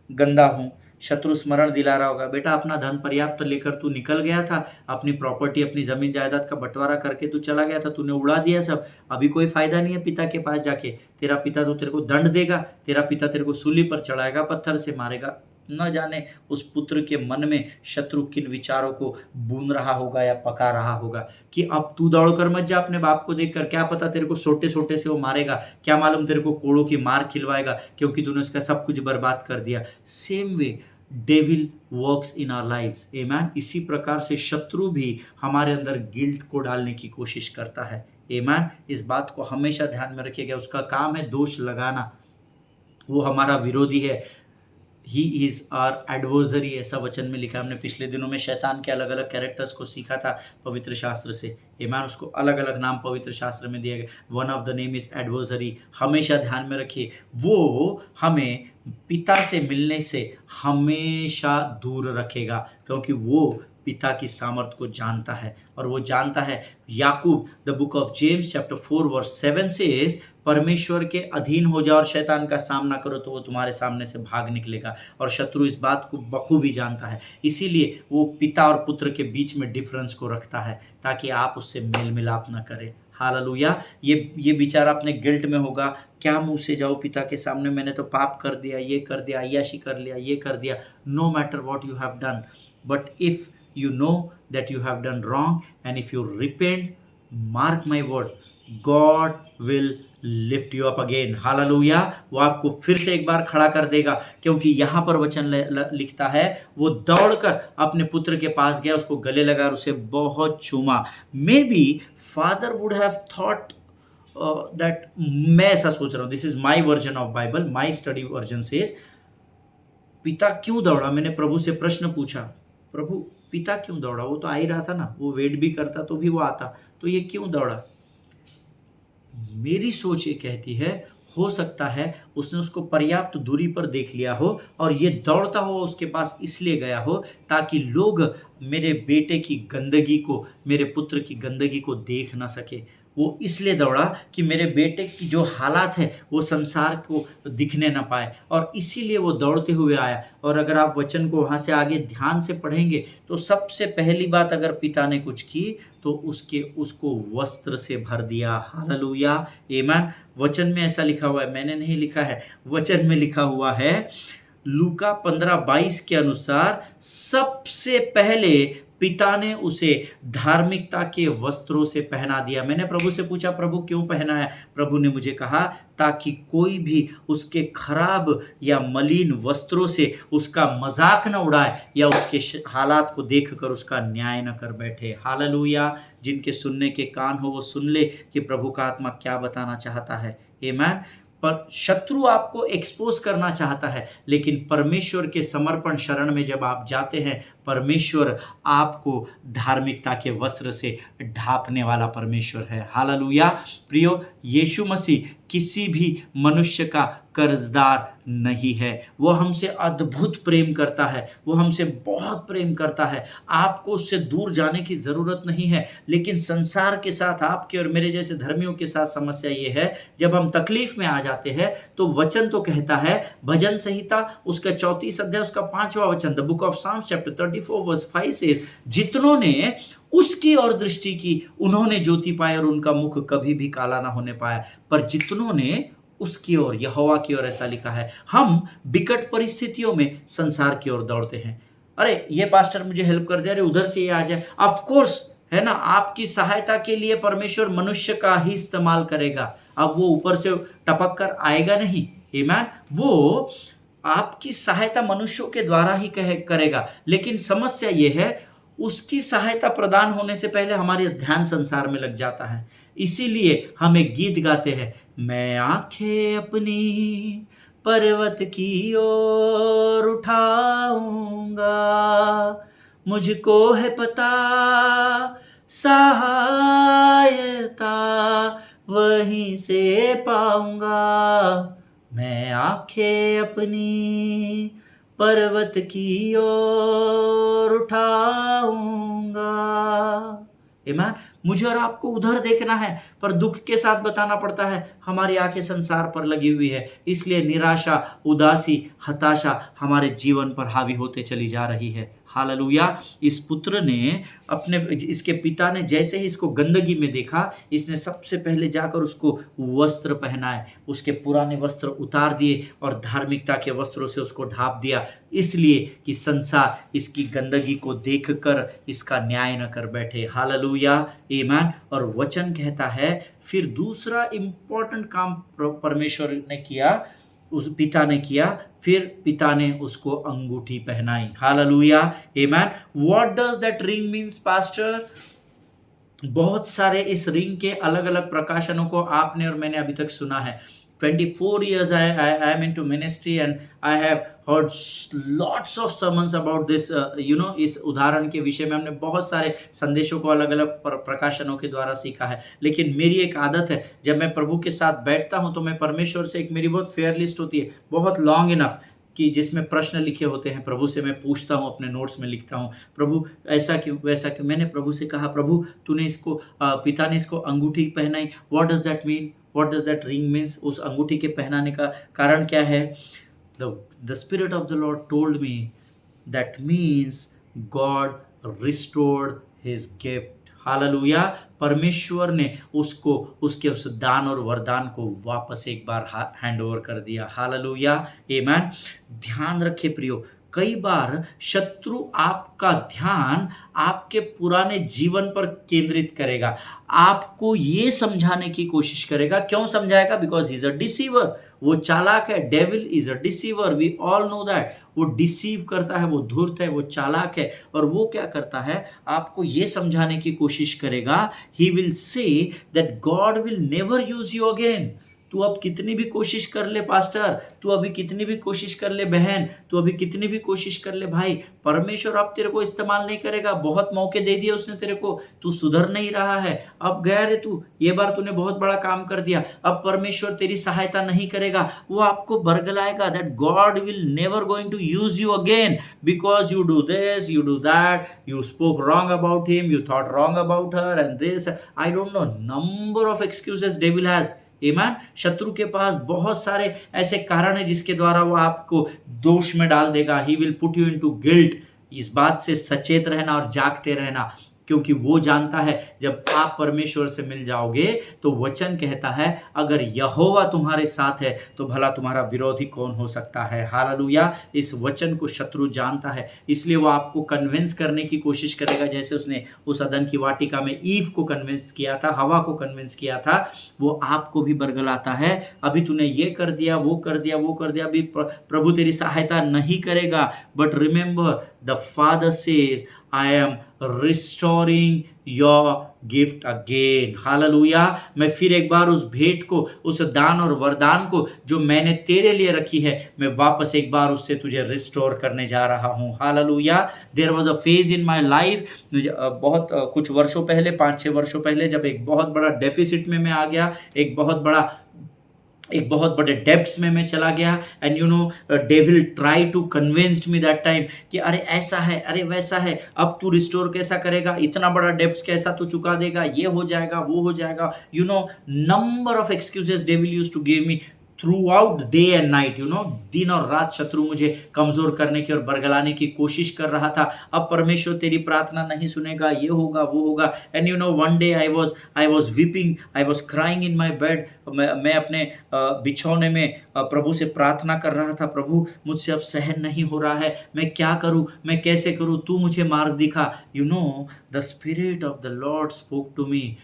गंदा हूं। शत्रु स्मरण दिला रहा होगा, बेटा अपना धन पर्याप्त लेकर तू निकल गया था, अपनी प्रॉपर्टी, अपनी जमीन जायदाद का बंटवारा करके तू चला गया था, तूने उड़ा दिया सब, अभी कोई फायदा नहीं है पिता के पास जाके। तेरा पिता तो तेरे को दंड देगा, तेरा पिता तेरे को सूली पर चढ़ाएगा, पत्थर से मारेगा। न जाने उस पुत्र के मन में शत्रु किन विचारों को बुन रहा होगा या पका रहा होगा कि अब तू दौड़ कर मत जा अपने बाप को देखकर, क्या पता तेरे को सोटे सोटे से वो मारेगा, क्या मालूम तेरे को कोड़ों की मार खिलवाएगा क्योंकि तूने उसका सब कुछ बर्बाद कर दिया। Same way devil works in our lives, amen. इसी प्रकार से शत्रु भी हमारे अंदर गिल्ट को डालने की कोशिश करता है, आमेन। इस बात को हमेशा ध्यान में रखिएगा। उसका काम है दोष लगाना, वो हमारा विरोधी है। ही इज आर एडवर्सरी, ऐसा वचन में लिखा। हमने पिछले दिनों में शैतान के अलग अलग कैरेक्टर्स को सीखा था पवित्र शास्त्र से, आमेन। उसको अलग अलग नाम पवित्र शास्त्र में दिया गया। One of the name is adversary. हमेशा ध्यान में रखिए, वो हमें पिता से मिलने से हमेशा दूर रखेगा, क्योंकि वो पिता की सामर्थ को जानता है और वो जानता है। याकूब the book of James chapter 4 verse 7 से परमेश्वर के अधीन हो जाओ और शैतान का सामना करो तो वो तुम्हारे सामने से भाग निकलेगा। और शत्रु इस बात को बखूबी जानता है, इसीलिए वो पिता और पुत्र के बीच में डिफरेंस को रखता है ताकि आप उससे मेल मिलाप ना करें। हालेलुया। ये बेचारा अपने गिल्ट में होगा, क्या मुंह से जाओ पिता के सामने, मैंने तो पाप कर दिया, ये कर दिया, अय्याशी कर लिया, ये कर दिया। No matter what you have done, but if you know that you have done wrong and if you repent, mark my word, God will lift you up again। Hallelujah. वो आपको फिर से एक बार खड़ा कर देगा, क्योंकि यहाँ पर वचन लिखता है वो दौड़कर अपने पुत्र के पास गया, उसको गले लगा और उसे बहुत चूमा। May be father would have thought that, मैं ऐसा सोच रहा हूँ, this is my version of Bible, my study version says, पिता क्यों दौड़ा? मैंने प्रभु से प्रश्न पूछा, प्रभु पिता क्यों दौड़ा? वो तो आ ही रहा था ना, वो वेट भी करता तो भी वो आता, तो ये क्यों दौड़ा? मेरी सोच ये कहती है, हो सकता है उसने उसको पर्याप्त दूरी पर देख लिया हो और ये दौड़ता हुआ उसके पास इसलिए गया हो ताकि लोग मेरे बेटे की गंदगी को, मेरे पुत्र की गंदगी को देख ना सके। वो इसलिए दौड़ा कि मेरे बेटे की जो हालात है वो संसार को दिखने ना पाए, और इसीलिए वो दौड़ते हुए आया। और अगर आप वचन को वहाँ से आगे ध्यान से पढ़ेंगे तो सबसे पहली बात अगर पिता ने कुछ की तो उसको वस्त्र से भर दिया। हालेलुया, आमीन। वचन में ऐसा लिखा हुआ है, मैंने नहीं लिखा है, वचन में लिखा हुआ है लूका 15:22 के अनुसार सबसे पहले पिता ने उसे धार्मिकता के वस्त्रों से पहना दिया। मैंने प्रभु से पूछा, प्रभु क्यों पहना है? प्रभु ने मुझे कहा ताकि कोई भी उसके खराब या मलिन वस्त्रों से उसका मजाक न उड़ाए या उसके हालात को देखकर उसका न्याय न कर बैठे। हालेलुया। जिनके सुनने के कान हो वो सुन ले कि प्रभु का आत्मा क्या बताना चाहता है। आमीन। पर शत्रु आपको एक्सपोज करना चाहता है, लेकिन परमेश्वर के समर्पण शरण में जब आप जाते हैं, परमेश्वर आपको धार्मिकता के वस्त्र से ढांपने वाला परमेश्वर है। हालेलुया। प्रियो, यीशु मसीह किसी भी मनुष्य का कर्जदार नहीं है। वो हमसे अद्भुत प्रेम करता है, वो हमसे बहुत प्रेम करता है। आपको उससे दूर जाने की ज़रूरत नहीं है। लेकिन संसार के साथ आपके और मेरे जैसे धर्मियों के साथ समस्या ये है, जब हम तकलीफ में आ जाते हैं तो वचन तो कहता है, भजन संहिता उसका 34 अध्याय उसका 5वां वचन, the book of Psalms chapter 34 verse 5 से, जितनों ने उसकी ओर दृष्टि की उन्होंने ज्योति पाई और उनका मुख कभी भी काला ना होने पाया। पर जितनों ने उसकी ओर, यहोवा की ओर, ऐसा लिखा है। हम विकट परिस्थितियों में संसार की ओर दौड़ते हैं। अरे ये पास्टर मुझे हेल्प कर दे, अरे उधर से ये आ जाए। ऑफ कोर्स है ना, आपकी सहायता के लिए परमेश्वर मनुष्य का ही इस्तेमाल करेगा। अब वो ऊपर से टपक कर आएगा नहीं। आमीन। वो आपकी सहायता मनुष्यों के द्वारा ही करेगा। लेकिन समस्या ये है, उसकी सहायता प्रदान होने से पहले हमारी ध्यान संसार में लग जाता है। इसीलिए हम एक गीत गाते हैं, मैं आंखें अपनी पर्वत की ओर उठाऊंगा, मुझको है पता सहायता वहीं से पाऊंगा। मैं आंखें अपनी पर्वत की ओर उठाऊंगा। आमीन। मुझे और आपको उधर देखना है, पर दुख के साथ बताना पड़ता है हमारी आंखें संसार पर लगी हुई है। इसलिए निराशा, उदासी, हताशा हमारे जीवन पर हावी होते चली जा रही है। हालेलुया। इस पुत्र ने अपने इसके पिता ने जैसे ही इसको गंदगी में देखा, इसने सबसे पहले जाकर उसको वस्त्र पहनाए, उसके पुराने वस्त्र उतार दिए और धार्मिकता के वस्त्रों से उसको ढाँप दिया, इसलिए कि संसार इसकी गंदगी को देखकर इसका न्याय न कर बैठे। हालेलुया, आमीन। और वचन कहता है फिर दूसरा इंपॉर्टेंट काम परमेश्वर ने किया, उस पिता ने किया, फिर पिता ने उसको अंगूठी पहनाई। हालेलुया, आमीन। What does that ring means pastor? बहुत सारे इस रिंग के अलग अलग प्रकाशनों को आपने और मैंने अभी तक सुना है। 24 years I am into ministry and I have heard lots of sermons about this, इस उदाहरण के विषय में हमने बहुत सारे संदेशों को अलग अलग प्रकाशनों के द्वारा सीखा है। लेकिन मेरी एक आदत है, जब मैं प्रभु के साथ बैठता हूं तो मैं परमेश्वर से, एक मेरी बहुत फेयर लिस्ट होती है, बहुत लॉन्ग इनफ, कि जिसमें प्रश्न लिखे होते हैं, प्रभु से मैं पूछता हूँ, अपने नोट्स में लिखता हूँ, प्रभु ऐसा क्यों, वैसा क्यों। मैंने प्रभु से कहा, प्रभु तूने इसको, पिता ने इसको अंगूठी पहनाई, what does that mean, what does that ring means, उस अंगूठी के पहनाने का कारण क्या है? The spirit of the Lord told me that means God restored his gift. Hallelujah. परमेश्वर ने उसको, उसके उस दान और वरदान को वापस एक बार हैंड ओवर कर दिया। हालेलुया, आमीन। ध्यान रखे प्रियो, कई बार शत्रु आपका ध्यान आपके पुराने जीवन पर केंद्रित करेगा, आपको ये समझाने की कोशिश करेगा। क्यों समझाएगा? Because he is a deceiver, वो चालाक है। Devil is a deceiver, we all know that. वो डिसीव करता है, वो धूर्त है, वो चालाक है। और वो क्या करता है? आपको ये समझाने की कोशिश करेगा, he will say that God will never use you again. तू अब कितनी भी कोशिश कर ले पास्टर, तू अभी कितनी भी कोशिश कर ले बहन, तू अभी कितनी भी कोशिश कर ले भाई, परमेश्वर अब तेरे को इस्तेमाल नहीं करेगा। बहुत मौके दे दिए उसने तेरे को, तू सुधर नहीं रहा है, अब गया रे तू, ये बार तूने बहुत बड़ा काम कर दिया, अब परमेश्वर तेरी सहायता नहीं करेगा। वो आपको बरगलाएगा, that God will never going to use you again because you do this, you do that, you spoke wrong about him, you thought wrong about her and this, I don't know, number of excuses devil has. आमीन। शत्रु के पास बहुत सारे ऐसे कारण है जिसके द्वारा वो आपको दोष में डाल देगा। He will put you into guilt. इस बात से सचेत रहना और जागते रहना, क्योंकि वो जानता है जब आप परमेश्वर से मिल जाओगे तो वचन कहता है अगर यहोवा तुम्हारे साथ है तो भला तुम्हारा विरोधी कौन हो सकता है। हालेलुया। इस वचन को शत्रु जानता है, इसलिए वो आपको कन्विंस करने की कोशिश करेगा, जैसे उसने उस अदन की वाटिका में ईव को कन्विंस किया था, हवा को कन्विंस किया था। वो आपको भी बरगलाता है, अभी तूने ये कर दिया, वो कर दिया, वो कर दिया, अभी प्रभु तेरी सहायता नहीं करेगा। But remember the father says I am restoring your gift again. Hallelujah. मैं फिर एक बार उस भेंट को, उस दान और वरदान को जो मैंने तेरे लिए रखी है, मैं वापस एक बार उससे तुझे रिस्टोर करने जा रहा हूँ। Hallelujah. There was a phase in my life, बहुत कुछ वर्षों पहले, 5-6 वर्षों पहले, जब एक बहुत बड़ा डेफिसिट में मैं आ गया, एक बहुत बड़े डेब्ट्स में मैं चला गया। And devil try to convinced me that time कि अरे ऐसा है, अरे वैसा है, अब तू रिस्टोर कैसा करेगा, इतना बड़ा डेब्ट्स कैसा तू चुका देगा, ये हो जाएगा, वो हो जाएगा। Number of excuses devil used to give me throughout day and night. दिन और रात शत्रु मुझे कमजोर करने की और बरगलाने की कोशिश कर रहा था। अब परमेश्वर तेरी प्रार्थना नहीं सुनेगा, ये होगा, वो होगा। And one day I was weeping, I was crying in my bed. मैं अपने बिछौने में प्रभु से प्रार्थना कर रहा था, प्रभु मुझसे अब सहन नहीं हो रहा है, मैं क्या करूं, मैं कैसे करूं, तू मुझे मार्ग दिखा। The spirit of the Lord spoke to me,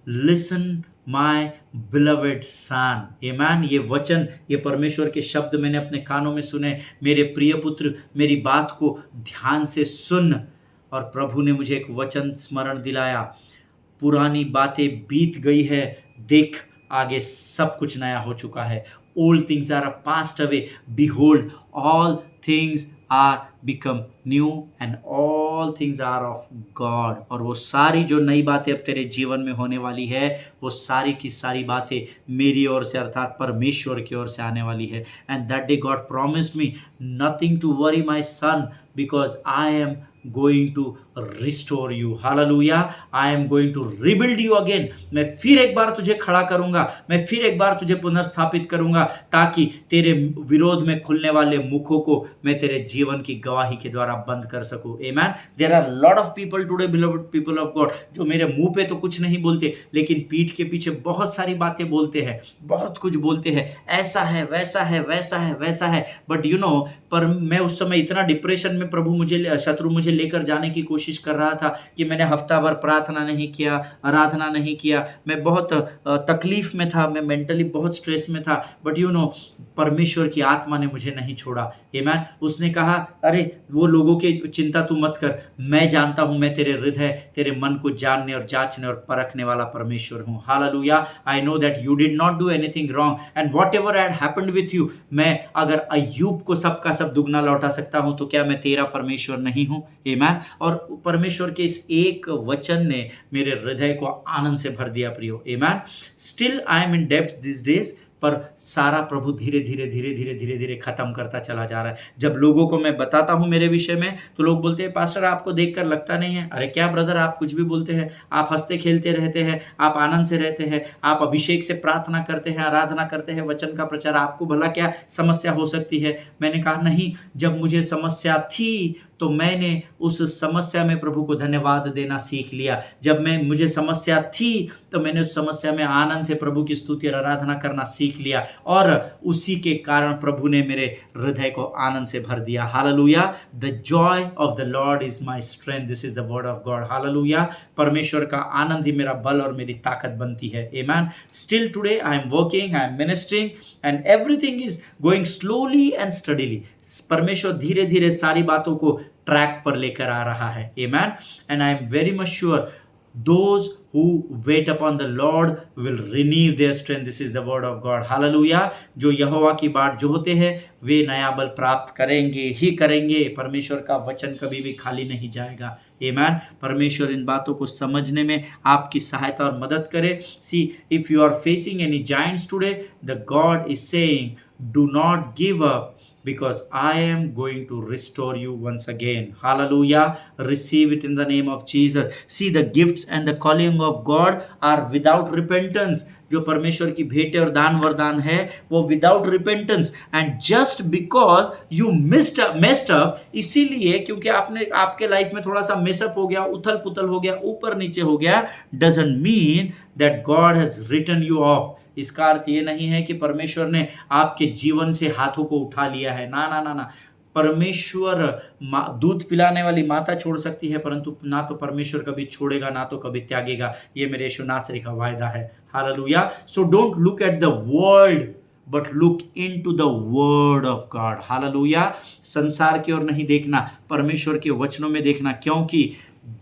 listen my beloved son. आमीन। ये वचन, ये परमेश्वर के शब्द मैंने अपने कानों में सुने। मेरे प्रिय पुत्र, मेरी बात को ध्यान से सुन। और प्रभु ने मुझे एक वचन स्मरण दिलाया, पुरानी बातें बीत गई है, देख आगे सब कुछ नया हो चुका है। Old things are passed away, behold all things are become new and all things are of God. और वो सारी जो नई बातें अब तेरे जीवन में होने वाली है, वो सारी की सारी बातें मेरी ओर से, अर्थात परमेश्वर की ओर से आने वाली है। And that day God promised me nothing to worry my son because I am going to restore you. Hallelujah. I am going to rebuild you again. मैं फिर एक बार तुझे खड़ा करूंगा, मैं फिर एक बार तुझे पुनर्स्थापित करूंगा, ताकि तेरे विरोध में खुलने वाले मुखों को मैं तेरे जीवन की गवाही के द्वारा बंद कर सकूं। Amen. There are lot of people today, beloved people of God, जो मेरे मुंह पे तो कुछ नहीं बोलते, लेकिन पीठ के पीछे बहुत सारी बातें बोलते हैं, बहुत कुछ बोलते हैं, ऐसा है, वैसा है, वैसा है, वैसा है। बट यू नो, पर मैं उस समय इतना डिप्रेशन में, शत्रु मुझे लेकर जाने की कोशिश कर रहा था कि मैंने हफ्ता भर प्रार्थना नहीं किया, आराधना नहीं किया। मैं बहुत तकलीफ में था, मैं मेंटली बहुत स्ट्रेस में था। बट यू नो, परमेश्वर की आत्मा ने मुझे नहीं छोड़ा। आमेन। उसने कहा, अरे वो लोगों की चिंता तू मत कर, मैं जानता हूं, मैं तेरे हृदय, तेरे मन को जानने और जांचने और परखने वाला परमेश्वर हूं। Hallelujah. I know that you did not do anything wrong and what ever had happened with you. मैं अगर अय्यूब को सबका सब दुगना लौटा सकता हूं, तो क्या मैं तेरा परमेश्वर नहीं हूं? आमेन। और परमेश्वर के इस एक वचन ने मेरे हृदय को आनंद से भर दिया प्रियो। Amen. Still I am in depth this days, पर सारा प्रभु धीरे धीरे धीरे धीरे धीरे धीरे खत्म करता चला जा रहा है। जब लोगों को मैं बताता हूं मेरे विषय में, तो लोग बोलते हैं, पास्टर आपको देखकर लगता नहीं है। अरे क्या ब्रदर, आप कुछ भी बोलते हैं, आप हंसते खेलते रहते हैं, आप आनंद से रहते हैं, आप अभिषेक से प्रार्थना करते हैं, आराधना करते हैं, वचन का प्रचार, आपको भला क्या समस्या हो सकती है? मैंने कहा नहीं, जब मुझे समस्या थी तो मैंने उस समस्या में प्रभु को धन्यवाद देना सीख लिया। जब मुझे समस्या थी तो मैंने उस समस्या में आनंद से प्रभु की स्तुति और आराधना करना सीख लिया, और उसी के कारण प्रभु ने मेरे हृदय को आनंद से भर दिया। Hallelujah. The Joy of the Lord is my strength, this is the word of God. Hallelujah. परमेश्वर का आनंद ही मेरा बल और मेरी ताकत बनती है। Amen. Still today I am working, I am ministering and everything is going slowly and steadily. परमेश्वर धीरे धीरे सारी बातों को ट्रैक पर लेकर आ रहा है। Amen. And I am very much sure those who wait upon the Lord will renew their strength, this is the word of God. Hallelujah. जो यहोवा की बाट जोहते हैं वे नया बल प्राप्त करेंगे ही करेंगे। परमेश्वर का वचन कभी भी खाली नहीं जाएगा। आमेन। परमेश्वर इन बातों को समझने में आपकी सहायता और मदद करे। See, if you are facing any giants today, the God is saying, do not give up, because I am going to restore you once again. Hallelujah. Receive it in the name of Jesus. See, the gifts and the calling of God are without repentance. जो परमेश्वर की भेंटें और दान वरदान है वो without repentance, and just because you messed up, इसीलिए क्योंकि आपने आपके लाइफ में थोड़ा सा मेसअप हो गया, उथल पुथल हो गया, ऊपर नीचे हो गया, doesn't mean that God has written you off. इसका अर्थ ये नहीं है कि परमेश्वर ने आपके जीवन से हाथों को उठा लिया है। ना ना ना ना। परमेश्वर दूध पिलाने वाली माता छोड़ सकती है, परंतु ना तो परमेश्वर कभी छोड़ेगा, ना तो कभी त्यागेगा। ये मेरे यीशु नासरी का वायदा है। Hallelujah. So don't look at the world, but look into the word of God. Hallelujah. संसार की ओर नहीं देखना, परमेश्वर के वचनों में देखना, क्योंकि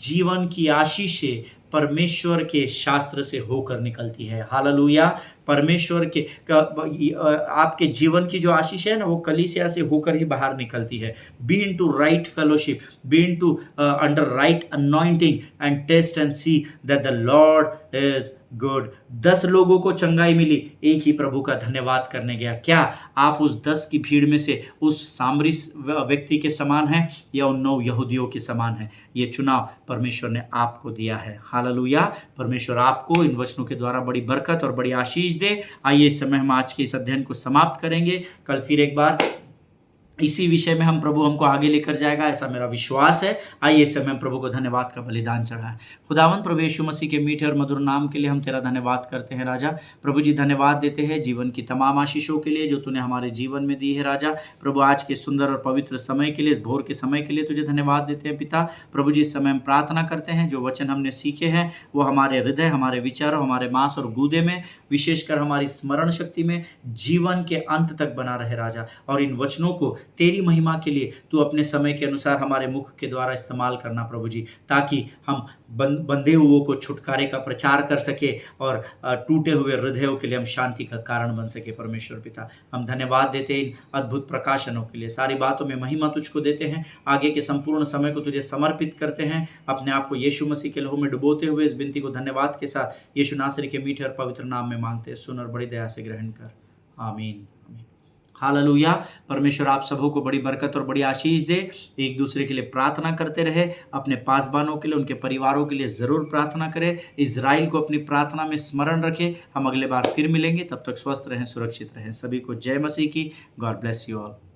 जीवन की आशीषें परमेश्वर के शास्त्र से होकर निकलती है। हालेलुया। परमेश्वर के आपके जीवन की जो आशीष है ना, वो कलीसिया से होकर ही बाहर निकलती है। Be into right fellowship, be into under right anointing and taste and see that the Lord is good. 10 लोगों को चंगाई मिली, एक ही प्रभु का धन्यवाद करने गया। क्या आप उस 10 की भीड़ में से उस सामरी व्यक्ति के समान हैं या उन 9 यहूदियों के समान हैं? ये चुनाव परमेश्वर ने आपको दिया है। हालेलुया। परमेश्वर आपको इन वचनों के द्वारा बड़ी बरकत और बड़ी आशीष दे। आइए इस समय हम आज के इस अध्ययन को समाप्त करेंगे। कल फिर एक बार इसी विषय में हम प्रभु हमको आगे लेकर जाएगा, ऐसा मेरा विश्वास है। आइए इस समय हम प्रभु को धन्यवाद का बलिदान चढ़ाएं। खुदावंद प्रभु यीशु मसीह के मीठे और मधुर नाम के लिए हम तेरा धन्यवाद करते हैं राजा। प्रभु जी धन्यवाद देते हैं जीवन की तमाम आशीषों के लिए जो तूने हमारे जीवन में दी है राजा। प्रभु आज के सुंदर और पवित्र समय के लिए, इस भोर के समय के लिए तुझे धन्यवाद देते हैं पिता। प्रभु जी इस समय हम प्रार्थना करते हैं जो वचन हमने सीखे हैं वो हमारे हृदय, हमारे विचारों, हमारे मांस और गूदे में, विशेषकर हमारी स्मरण शक्ति में जीवन के अंत तक बना रहे राजा। और इन वचनों को तेरी महिमा के लिए तू अपने समय के अनुसार हमारे मुख के द्वारा इस्तेमाल करना प्रभु जी, ताकि हम बंधे हुओं को छुटकारे का प्रचार कर सके और टूटे हुए हृदयों के लिए हम शांति का कारण बन सके। परमेश्वर पिता हम धन्यवाद देते हैं इन अद्भुत प्रकाशनों के लिए। सारी बातों में महिमा तुझको देते हैं। आगे के संपूर्ण समय को तुझे समर्पित करते हैं। अपने आप को यीशु मसीह के लहू में डुबोते हुए इस विनती को धन्यवाद के साथ यीशु नासरी के मीठे और पवित्र नाम में मांगते हैं। सुन और बड़ी दया से ग्रहण कर। आमीन। हालेलुया। परमेश्वर आप सबों को बड़ी बरकत और बड़ी आशीष दे। एक दूसरे के लिए प्रार्थना करते रहे, अपने पासबानों के लिए, उनके परिवारों के लिए ज़रूर प्रार्थना करें। इज़राइल को अपनी प्रार्थना में स्मरण रखें। हम अगले बार फिर मिलेंगे, तब तक स्वस्थ रहें, सुरक्षित रहें। सभी को जय मसीह की। God bless you all.